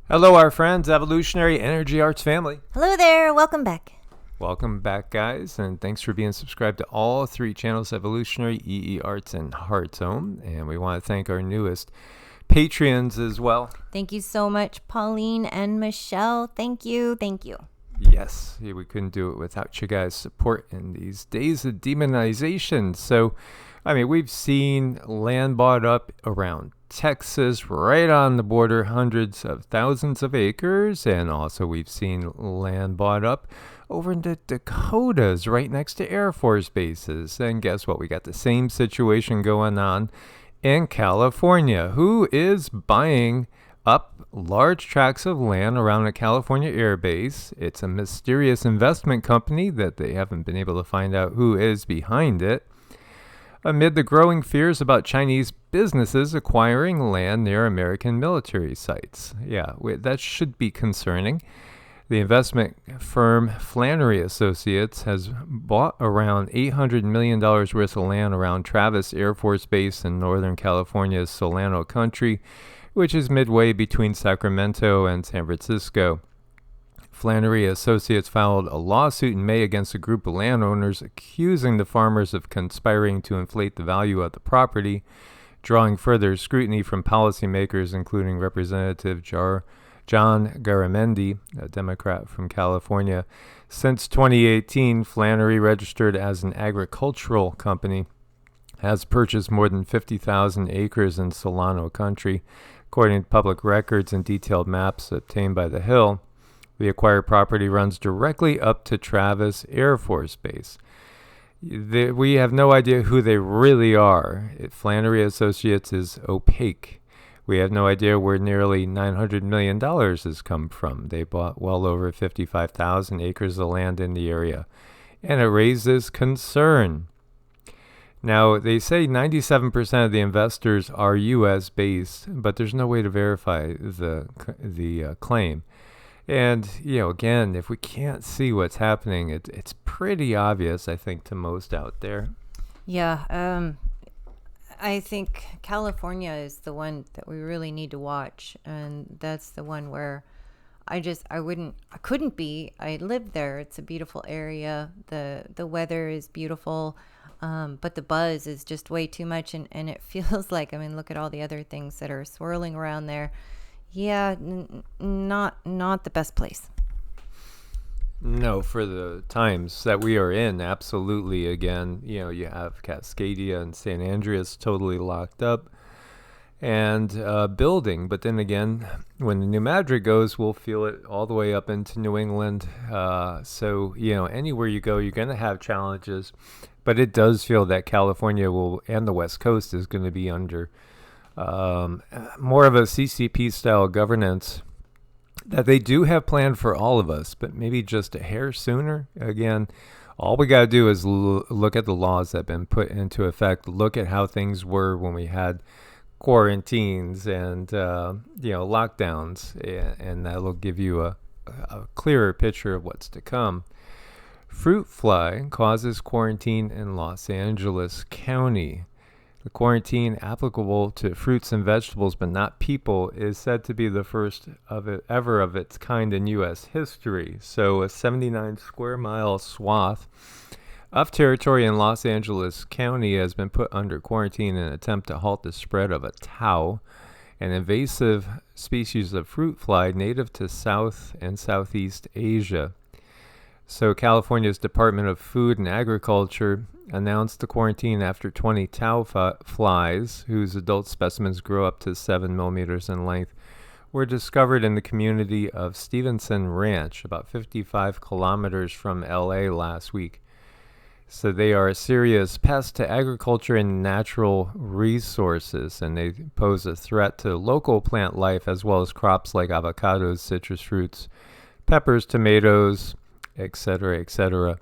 Hello, our friends, Evolutionary Energy Arts family. Hello there, welcome back. Welcome back, guys, and thanks for being subscribed to all three channels, Evolutionary, EEARTS, and Heart's Home. And we want to thank our newest Patreons as well. Thank you so much, Pauline and Michelle. Thank you. Yes, we couldn't do it without you guys' support in these days of demonization. So, we've seen land bought up around Texas, right on the border, hundreds of thousands of acres, and also we've seen land bought up over in the Dakotas, right next to Air Force bases. And guess what? We got the same situation going on in California. Who is buying up large tracts of land around a California air base? It's a mysterious investment company that they haven't been able to find out who is behind it, amid the growing fears about Chinese businesses acquiring land near American military sites. Yeah, that should be concerning. The investment firm Flannery Associates has bought around $800 million worth of land around Travis Air Force Base in Northern California's Solano Country, which is midway between Sacramento and San Francisco. Flannery Associates filed a lawsuit in May against a group of landowners accusing the farmers of conspiring to inflate the value of the property, drawing further scrutiny from policymakers, including Representative John Garamendi, a Democrat from California. Since 2018, Flannery, registered as an agricultural company, has purchased more than 50,000 acres in Solano Country, according to public records and detailed maps obtained by The Hill. The acquired property runs directly up to Travis Air Force Base. We have no idea who they really are. Flannery Associates is opaque. We have no idea where nearly $900 million has come from. They bought well over 55,000 acres of land in the area, and it raises concern. Now, they say 97% of the investors are U.S. based, but there's no way to verify the claim. And, again, if we can't see what's happening, it's pretty obvious, I think, to most out there. Yeah, I think California is the one that we really need to watch. And that's the one where I couldn't be. I live there. It's a beautiful area. The weather is beautiful. But the buzz is just way too much. And it feels like, look at all the other things that are swirling around there. Yeah, not the best place. No, for the times that we are in, absolutely. Again, you have Cascadia and San Andreas totally locked up and building. But then again, when the New Madrid goes, we'll feel it all the way up into New England. So, anywhere you go, you're going to have challenges. But it does feel that California and the West Coast is going to be under more of a CCP style governance that they do have planned for all of us, but maybe just a hair sooner. Again, all we got to do is look at the laws that have been put into effect, look at how things were when we had quarantines and lockdowns, and that'll give you a clearer picture of what's to come. Fruit fly causes quarantine in Los Angeles County. The quarantine applicable to fruits and vegetables, but not people, is said to be the first ever of its kind in U.S. history. So a 79 square mile swath of territory in Los Angeles County has been put under quarantine in an attempt to halt the spread of a tau, an invasive species of fruit fly native to South and Southeast Asia. So California's Department of Food and Agriculture announced the quarantine after 20 tau flies, whose adult specimens grow up to 7 millimeters in length, were discovered in the community of Stevenson Ranch, about 55 kilometers from LA last week. So they are a serious pest to agriculture and natural resources, and they pose a threat to local plant life as well as crops like avocados, citrus fruits, peppers, tomatoes, etc., etc.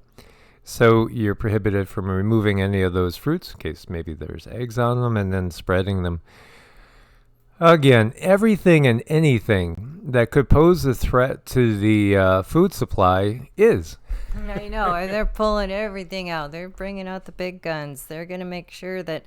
So you're prohibited from removing any of those fruits in case maybe there's eggs on them and then spreading them. Again, everything and anything that could pose a threat to the food supply is. I know. They're pulling everything out. They're bringing out the big guns. They're going to make sure that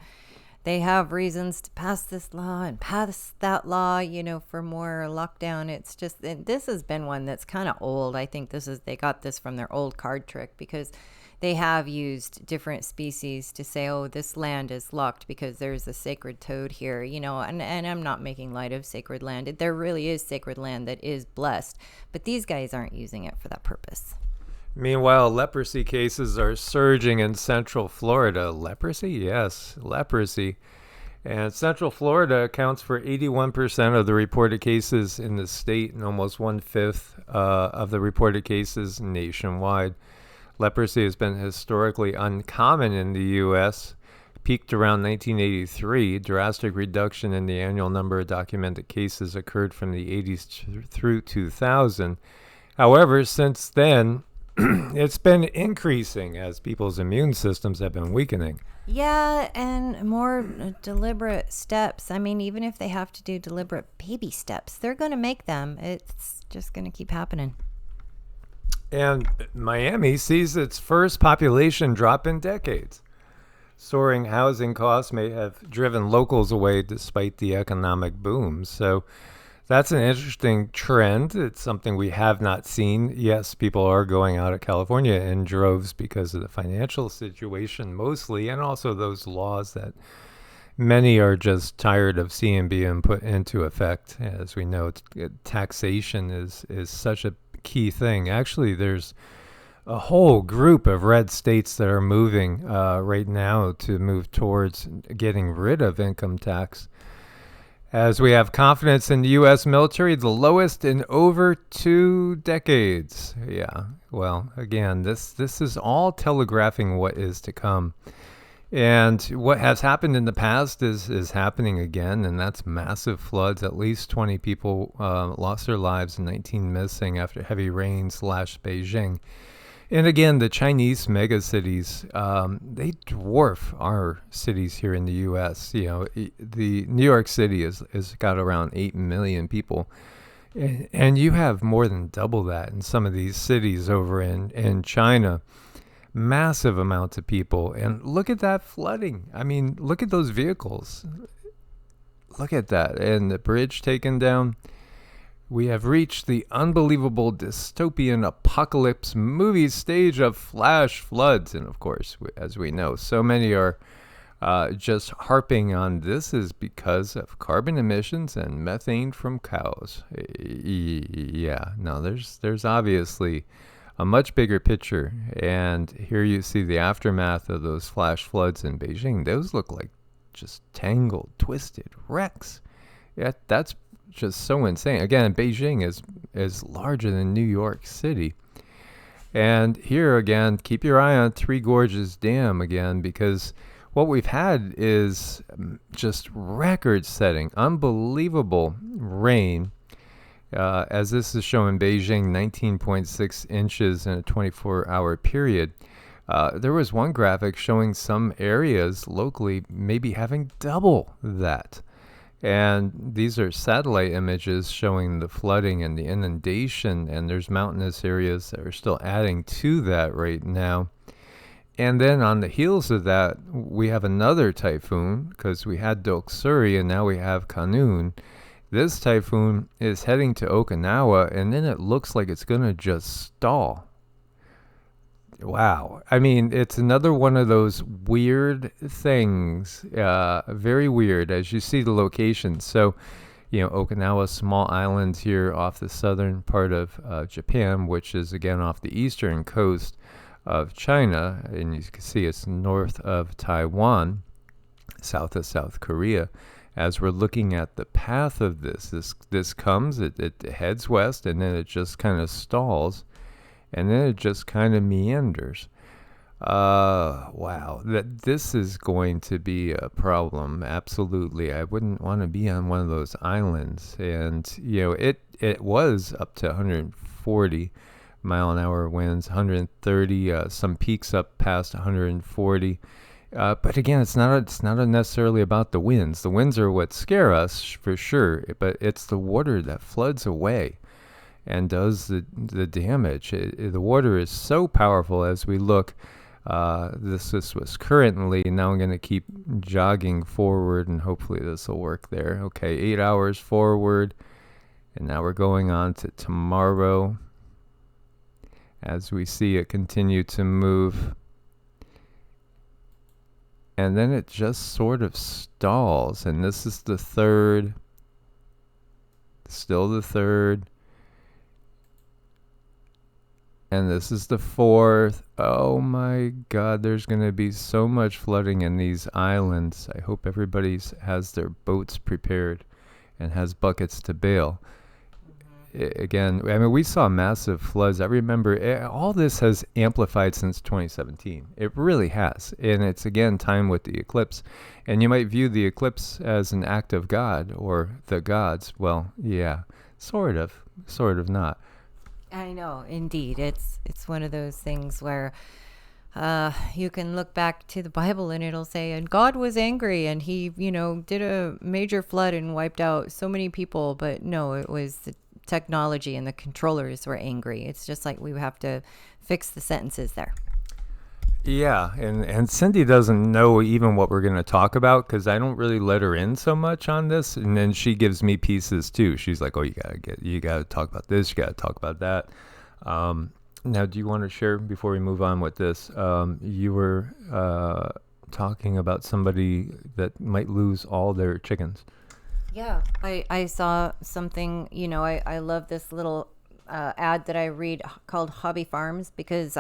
they have reasons to pass this law and pass that law, for more lockdown. It's just, and this has been one that's kind of old. I think they got this from their old card trick, because they have used different species to say, oh, this land is locked because there's a sacred toad here, and I'm not making light of sacred land. There really is sacred land that is blessed, but these guys aren't using it for that purpose. Meanwhile, leprosy cases are surging in Central Florida. Leprosy? Yes, leprosy. And Central Florida accounts for 81% of the reported cases in the state and almost 1/5 of the reported cases nationwide. Leprosy has been historically uncommon in the U.S., peaked around 1983. Drastic reduction in the annual number of documented cases occurred from the 80s through 2000. However, since then, it's been increasing as people's immune systems have been weakening. Yeah, and more deliberate steps. I mean, even if they have to do deliberate baby steps, they're going to make them. It's just going to keep happening. And Miami sees its first population drop in decades. Soaring housing costs may have driven locals away despite the economic boom. So that's an interesting trend. It's something we have not seen. Yes, people are going out of California in droves because of the financial situation mostly, and also those laws that many are just tired of seeing being put into effect. As we know, taxation is such a key thing. Actually, there's a whole group of red states that are moving right now to move towards getting rid of income tax. As we have confidence in the U.S. military, the lowest in over 2 decades. Yeah, well, again, this is all telegraphing what is to come. And what has happened in the past is happening again, and that's massive floods. At least 20 people lost their lives and 19 missing after heavy rains lashed Beijing. And again, the Chinese megacities, they dwarf our cities here in the U.S. The New York City is got around 8 million people. And you have more than double that in some of these cities over in China. Massive amounts of people. And look at that flooding. I mean, look at those vehicles. Look at that. And the bridge taken down. We have reached the unbelievable dystopian apocalypse movie stage of flash floods. And of course, as we know, so many are just harping on this is because of carbon emissions and methane from cows. Yeah, no, there's obviously a much bigger picture. And here you see the aftermath of those flash floods in Beijing. Those look like just tangled, twisted wrecks. Yeah, that's just so insane. Again, Beijing is larger than New York City. And here again, keep your eye on Three Gorges Dam again, because what we've had is just record-setting, unbelievable rain. As this is showing Beijing, 19.6 inches in a 24-hour period. There was one graphic showing some areas locally maybe having double that. And these are satellite images showing the flooding and the inundation, and there's mountainous areas that are still adding to that right now. And then on the heels of that, we have another typhoon, because we had Doksuri and now we have Kanon. This typhoon is heading to Okinawa, and then it looks like it's going to just stall. Wow. I mean, it's another one of those weird things, very weird, as you see the location. So, Okinawa, small island here off the southern part of Japan, which is, again, off the eastern coast of China. And you can see it's north of Taiwan, south of South Korea. As we're looking at the path of this comes, it heads west, and then it just kind of stalls. And then it just kind of meanders. Wow. This is going to be a problem. Absolutely. I wouldn't want to be on one of those islands. And, it was up to 140 mile an hour winds, 130, some peaks up past 140. But again, it's not necessarily about the winds. The winds are what scare us for sure, but it's the water that floods away and does the damage. The water is so powerful as we look This was currently. Now I'm going to keep jogging forward, and hopefully this will work there. Okay, 8 hours forward. And now we're going on to tomorrow. As we see it continue to move. And then it just sort of stalls. And this is the third. Still the third. And this is the fourth. Oh my God, there's going to be so much flooding in these islands. I hope everybody has their boats prepared and has buckets to bail. Again, I mean, we saw massive floods. I remember all this has amplified since 2017. It really has. And it's, again, time with the eclipse. And you might view the eclipse as an act of God or the gods. Well, yeah, sort of not. I know, indeed. It's one of those things where you can look back to the Bible and it'll say, and God was angry and he, did a major flood and wiped out so many people. But no, it was the technology and the controllers were angry. It's just like we have to fix the sentences there. Yeah, and Cindy doesn't know even what we're going to talk about because I don't really let her in so much on this, and then she gives me pieces too. She's like, "Oh, you gotta talk about this, you gotta talk about that." Now, do you want to share before we move on with this? You were talking about somebody that might lose all their chickens. Yeah, I saw something. I love this little ad that I read called Hobby Farms because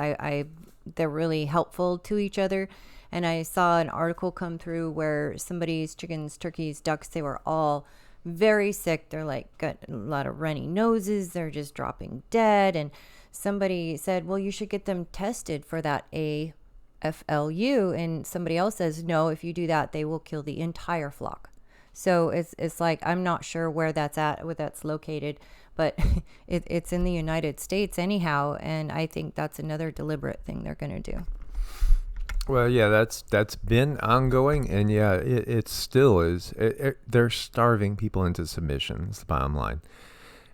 they're really helpful to each other. And I saw an article come through where somebody's chickens, turkeys, ducks, they were all very sick. They're like got a lot of runny noses. They're just dropping dead. And somebody said, well, you should get them tested for that AFLU. And somebody else says, no, if you do that, they will kill the entire flock. So it's like, I'm not sure where that's at, where that's located, but it's in the United States anyhow. And I think that's another deliberate thing they're going to do. Well, yeah, that's been ongoing. And yeah, it still is. They're starving people into submission is the bottom line.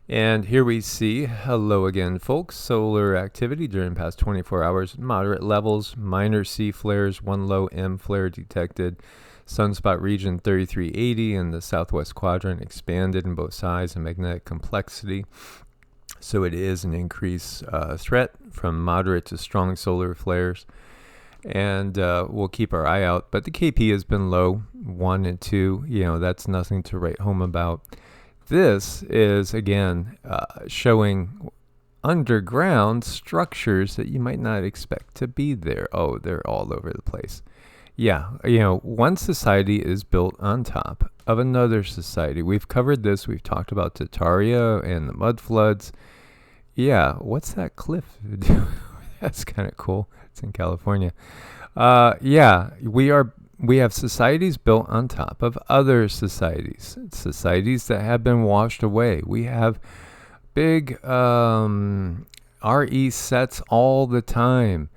And here we see, hello again, folks, solar activity during the past 24 hours, moderate levels, minor C flares, one low M flare detected. Sunspot region 3380 in the southwest quadrant expanded in both size and magnetic complexity. So it is an increased threat from moderate to strong solar flares. And we'll keep our eye out. But the KP has been low, 1 and 2. That's nothing to write home about. This is, again, showing underground structures that you might not expect to be there. Oh, they're all over the place. Yeah, one society is built on top of another society. We've covered this. We've talked about Tartaria and the mud floods. Yeah, what's that cliff? That's kind of cool. It's in California. Yeah, we have societies built on top of other societies that have been washed away. We have big RE sets all the time.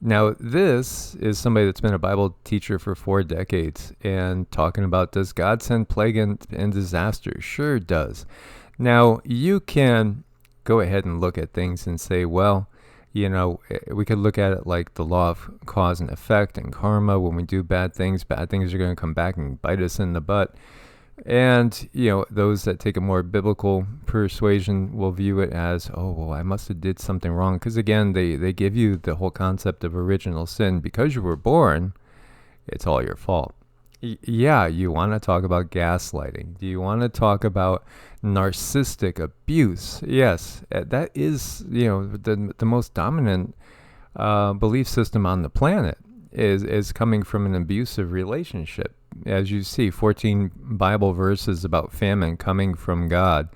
Now, this is somebody that's been a Bible teacher for 4 decades and talking about, does God send plague and disaster? Sure does. Now, you can go ahead and look at things and say, well, we could look at it like the law of cause and effect and karma. When we do bad things are going to come back and bite us in the butt. And, those that take a more biblical persuasion will view it as, oh, well, I must have did something wrong. Because, again, they give you the whole concept of original sin. Because you were born, it's all your fault. Yeah, you want to talk about gaslighting. Do you want to talk about narcissistic abuse? Yes, that is, the most dominant belief system on the planet is coming from an abusive relationship. As you see, 14 Bible verses about famine coming from God.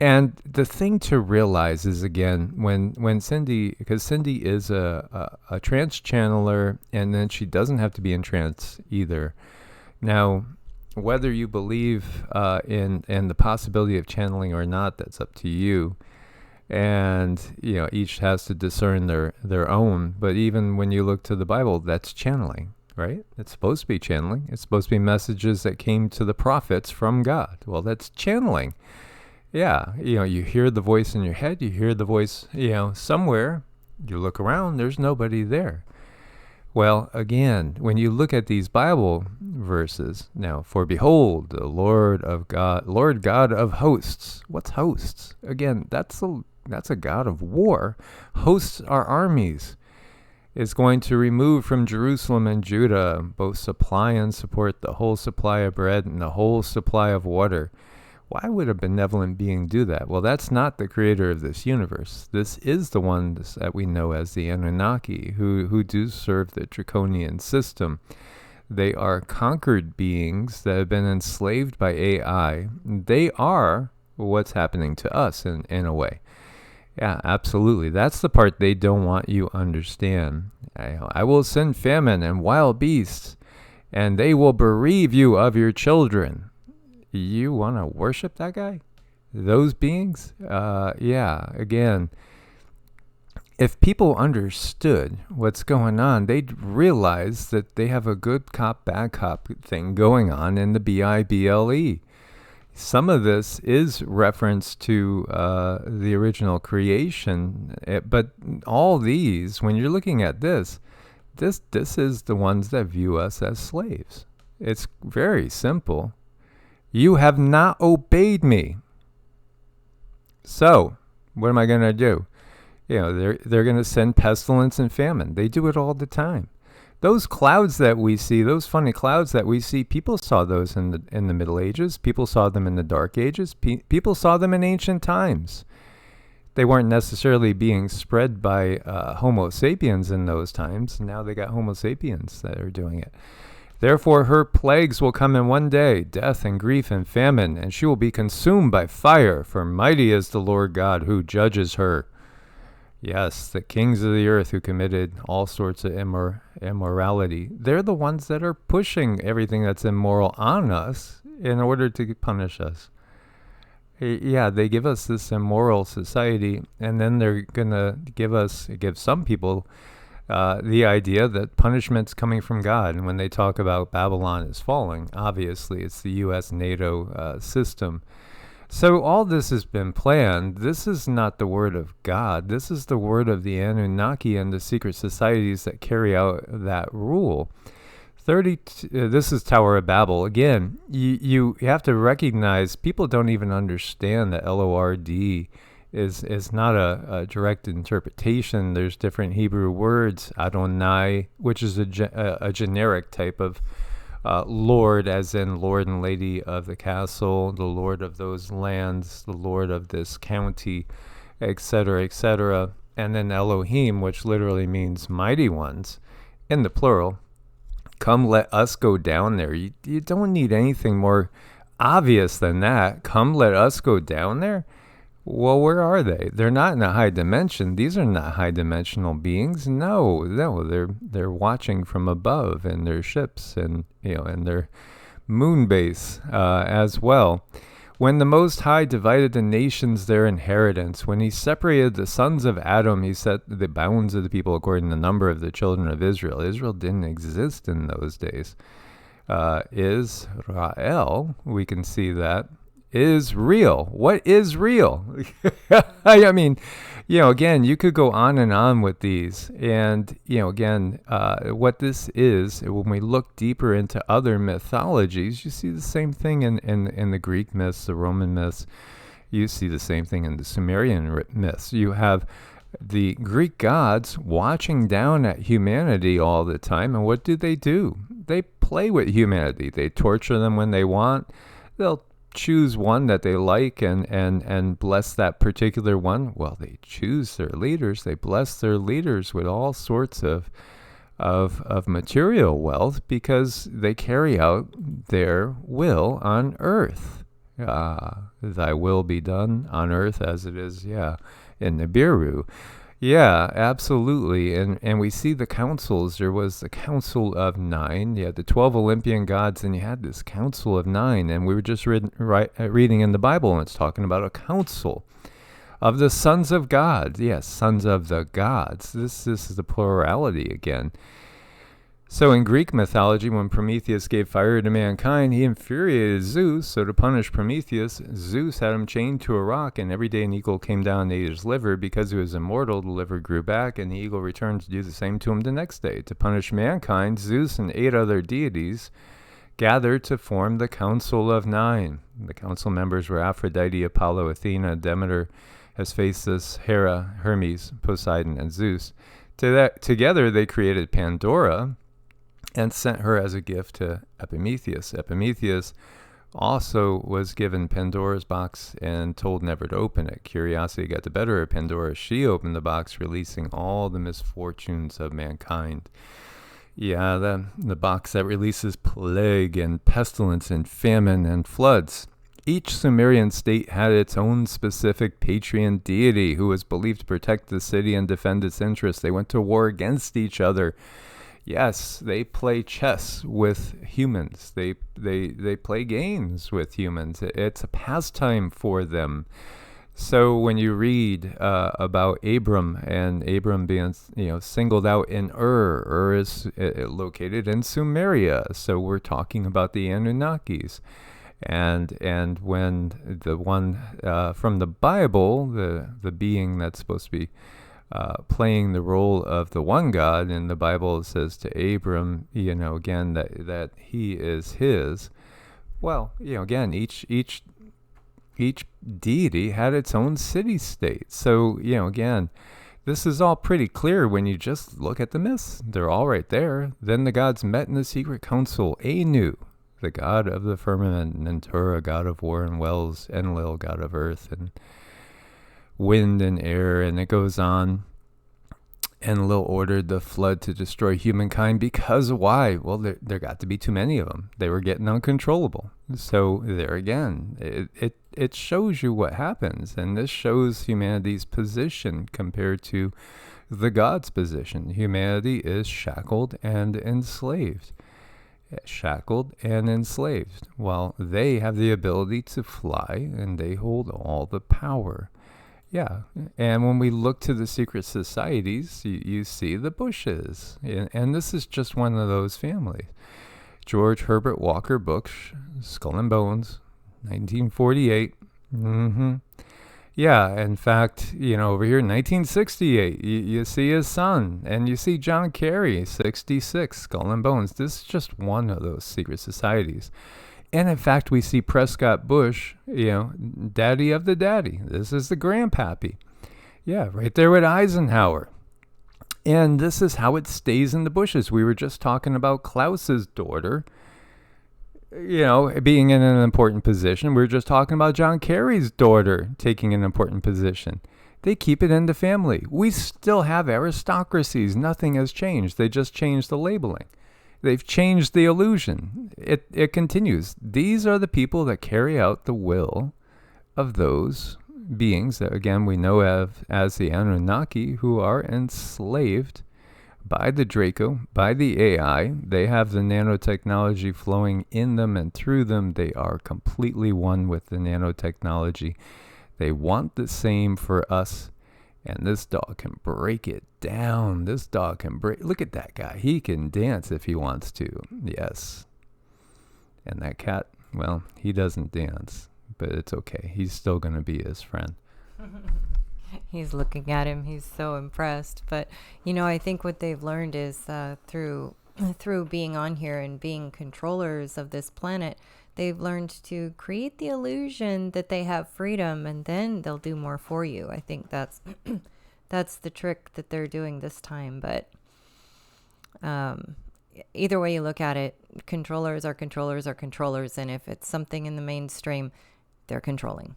And the thing to realize is, again, when Cindy, because Cindy is a trance channeler, and then she doesn't have to be in trance either. Now, whether you believe in the possibility of channeling or not, that's up to you. And, each has to discern their own. But even when you look to the Bible, that's channeling, right? It's supposed to be channeling. It's supposed to be messages that came to the prophets from God. Well, that's channeling. Yeah, you hear the voice in your head. You hear the voice, somewhere. You look around, there's nobody there. Well, again, when you look at these Bible verses, now, for behold, the Lord God of hosts. What's hosts? Again, that's a God of war. Hosts are armies. Is going to remove from Jerusalem and Judah both supply and support, the whole supply of bread and the whole supply of water. Why would a benevolent being do that? Well, that's not the creator of this universe. This is the ones that we know as the Anunnaki, who do serve the draconian system. They are conquered beings that have been enslaved by AI. They are what's happening to us in a way. Yeah, absolutely. That's the part they don't want you understand. I will send famine and wild beasts, and they will bereave you of your children. You want to worship that guy? Those beings? Yeah, again, if people understood what's going on, they'd realize that they have a good cop, bad cop thing going on in the Bible. Some of this is reference to the original creation, but all these, when you're looking at this is the ones that view us as slaves. It's very simple. You have not obeyed me. So, what am I going to do? They're going to send pestilence and famine. They do it all the time. Those clouds that we see, those funny clouds that we see, people saw those in the Middle Ages. People saw them in the Dark Ages. People saw them in ancient times. They weren't necessarily being spread by Homo sapiens in those times. Now they got Homo sapiens that are doing it. Therefore her plagues will come in one day, death and grief and famine, and she will be consumed by fire, for mighty is the Lord God who judges her. Yes, the kings of the earth who committed all sorts of immorality. They're the ones that are pushing everything that's immoral on us in order to punish us. Yeah, they give us this immoral society, and then they're going to give some people the idea that punishment's coming from God. And when they talk about Babylon is falling, obviously it's the U.S. NATO system. So all this has been planned. This is not the word of God. This is the word of the Anunnaki and the secret societies that carry out that rule. This is Tower of Babel. Again, you have to recognize people don't even understand that Lord is not a direct interpretation. There's different Hebrew words. Adonai, which is a generic type of Lord, as in Lord and Lady of the castle, the Lord of those lands, the Lord of this county, etc., etc. And then Elohim, which literally means mighty ones, in the plural. Come, let us go down there. You don't need anything more obvious than that. Come, let us go down there. Well, where are they? They're not in a high dimension. These are not high-dimensional beings. No, they're watching from above in their ships and in their moon base as well. When the Most High divided the nations their inheritance, when he separated the sons of Adam, he set the bounds of the people according to the number of the children of Israel. Israel didn't exist in those days. Israel, we can see that, is real. What is real? I mean, again, you could go on and on with these. And, again, what this is, when we look deeper into other mythologies, you see the same thing in the Greek myths, the Roman myths. You see the same thing in the Sumerian myths. You have the Greek gods watching down at humanity all the time. And what do? They play with humanity. They torture them when they want. They'll choose one that they like and bless that particular one. Well, they choose their leaders. They bless their leaders with all sorts of material wealth because they carry out their will on earth. Thy will be done on earth as it is, in Nibiru. Yeah, absolutely. And we see the councils. There was the Council of Nine. You had the 12 Olympian gods, and you had this Council of Nine. And we were just reading in the Bible, and it's talking about a council of the sons of God. Yes, sons of the gods. This is the plurality again. So in Greek mythology, when Prometheus gave fire to mankind, he infuriated Zeus. So to punish Prometheus, Zeus had him chained to a rock, and every day an eagle came down and ate his liver. Because he was immortal, the liver grew back, and the eagle returned to do the same to him the next day. To punish mankind, Zeus and 8 other deities gathered to form the Council of 9. The council members were Aphrodite, Apollo, Athena, Demeter, Hephaestus, Hera, Hermes, Poseidon, and Zeus. Together they created Pandora and sent her as a gift to Epimetheus. Epimetheus also was given Pandora's box and told never to open it. Curiosity got the better of Pandora. She opened the box, releasing all the misfortunes of mankind. Yeah, the box that releases plague and pestilence and famine and floods. Each Sumerian state had its own specific patron deity who was believed to protect the city and defend its interests. They went to war against each other. Yes, they play chess with humans. They play games with humans. It's a pastime for them. So when you read about Abram and Abram being singled out in Ur is located in Sumeria. So we're talking about the Anunnakis. And when the one from the Bible, the being that's supposed to be playing the role of the one God in the Bible, says to Abram, again that he is his. Well, again, each deity had its own city-state. So, again, this is all pretty clear when you just look at the myths. They're all right there. Then the gods met in the secret council. Anu, the god of the firmament, Nentura, god of war and wells, Enlil, god of earth and wind and air, and it goes on. Enlil ordered the flood to destroy humankind because why? Well, there got to be too many of them. They were getting uncontrollable. So there again, it shows you what happens, and this shows humanity's position compared to the God's position. Humanity is shackled and enslaved. Shackled and enslaved, while they have the ability to fly and they hold all the power. Yeah, and when we look to the secret societies, you see the Bushes, and this is just one of those families. George Herbert Walker Bush, Skull and Bones, 1948. Yeah, in fact, over here, 1968, you see his son, and you see John Kerry, 66, Skull and Bones. This is just one of those secret societies. And in fact, we see Prescott Bush, daddy of the daddy. This is the grandpappy. Yeah, right there with Eisenhower. And this is how it stays in the Bushes. We were just talking about Klaus's daughter, being in an important position. We were just talking about John Kerry's daughter taking an important position. They keep it in the family. We still have aristocracies. Nothing has changed. They just changed the labeling. They've changed the illusion. It continues. These are the people that carry out the will of those beings that, again, we know of as the Anunnaki, who are enslaved by the Draco, by the AI. They have the nanotechnology flowing in them and through them. They are completely one with the nanotechnology. They want the same for us. And this dog can break it down. This dog can look at that guy. He can dance if he wants to. Yes. And that cat, well, he doesn't dance, but it's okay. He's still going to be his friend. He's looking at him. He's so impressed. But, I think what they've learned is through being on here and being controllers of this planet, they've learned to create the illusion that they have freedom, and then they'll do more for you. I think that's the trick that they're doing this time. But either way you look at it, controllers are controllers are controllers, and if it's something in the mainstream, they're controlling.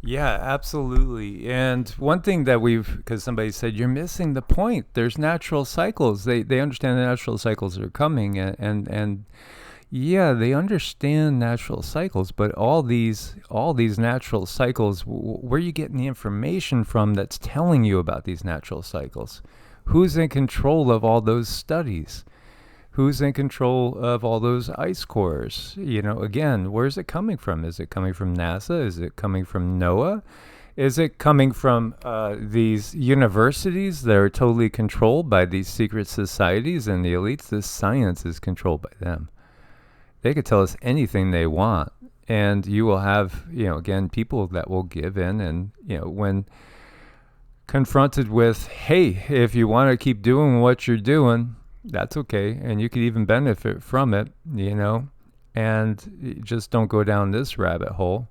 Yeah, absolutely. And one thing that because somebody said, you're missing the point. There's natural cycles. They understand the natural cycles are coming, and yeah, they understand natural cycles, but all these natural cycles, where are you getting the information from that's telling you about these natural cycles? Who's in control of all those studies? Who's in control of all those ice cores? Again, where's it coming from? Is it coming from NASA? Is it coming from NOAA? Is it coming from these universities that are totally controlled by these secret societies and the elites? This science is controlled by them. They could tell us anything they want. And you will have, again, people that will give in. And, when confronted with, hey, if you want to keep doing what you're doing, that's okay. And you could even benefit from it, and just don't go down this rabbit hole.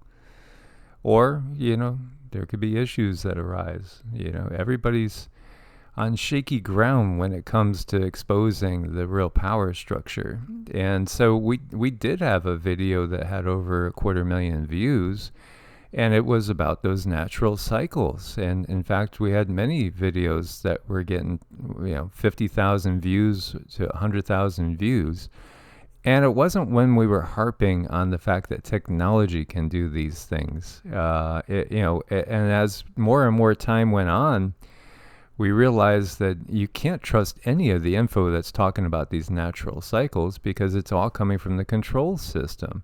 Or, there could be issues that arise. Everybody's on shaky ground when it comes to exposing the real power structure. And so we did have a video that had over 250,000 views, and it was about those natural cycles. And in fact, we had many videos that were getting 50,000 views to 100,000 views. And it wasn't when we were harping on the fact that technology can do these things. And as more and more time went on, we realized that you can't trust any of the info that's talking about these natural cycles because it's all coming from the control system.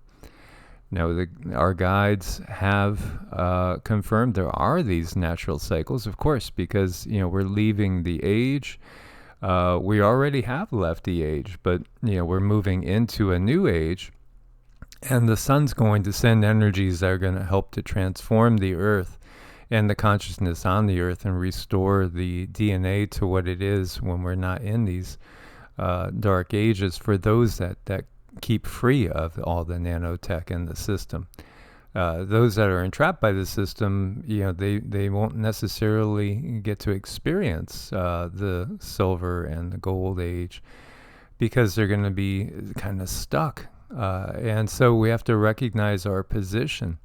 Now, our guides have confirmed there are these natural cycles, of course, because we're leaving the age. We already have left the age, but we're moving into a new age, and the sun's going to send energies that are going to help to transform the earth and the consciousness on the earth and restore the DNA to what it is when we're not in these dark ages for those that keep free of all the nanotech in the system. Those that are entrapped by the system, they won't necessarily get to experience the silver and the gold age because they're going to be kind of stuck. And so we have to recognize our position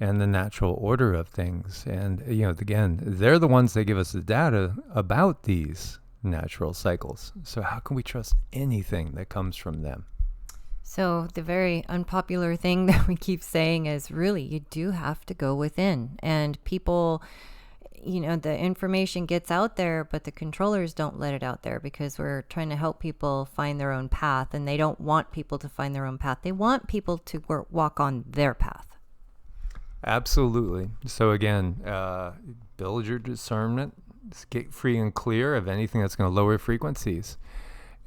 and the natural order of things. And, again, they're the ones that give us the data about these natural cycles. So how can we trust anything that comes from them? So the very unpopular thing that we keep saying is really, you do have to go within. And people, the information gets out there, but the controllers don't let it out there because we're trying to help people find their own path. And they don't want people to find their own path. They want people to walk on their path. Absolutely. So again, build your discernment, get free and clear of anything that's going to lower frequencies,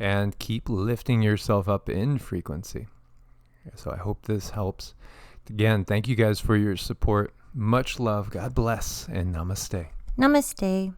and keep lifting yourself up in frequency. So I hope this helps. Again, thank you guys for your support. Much love. God bless, and namaste. Namaste.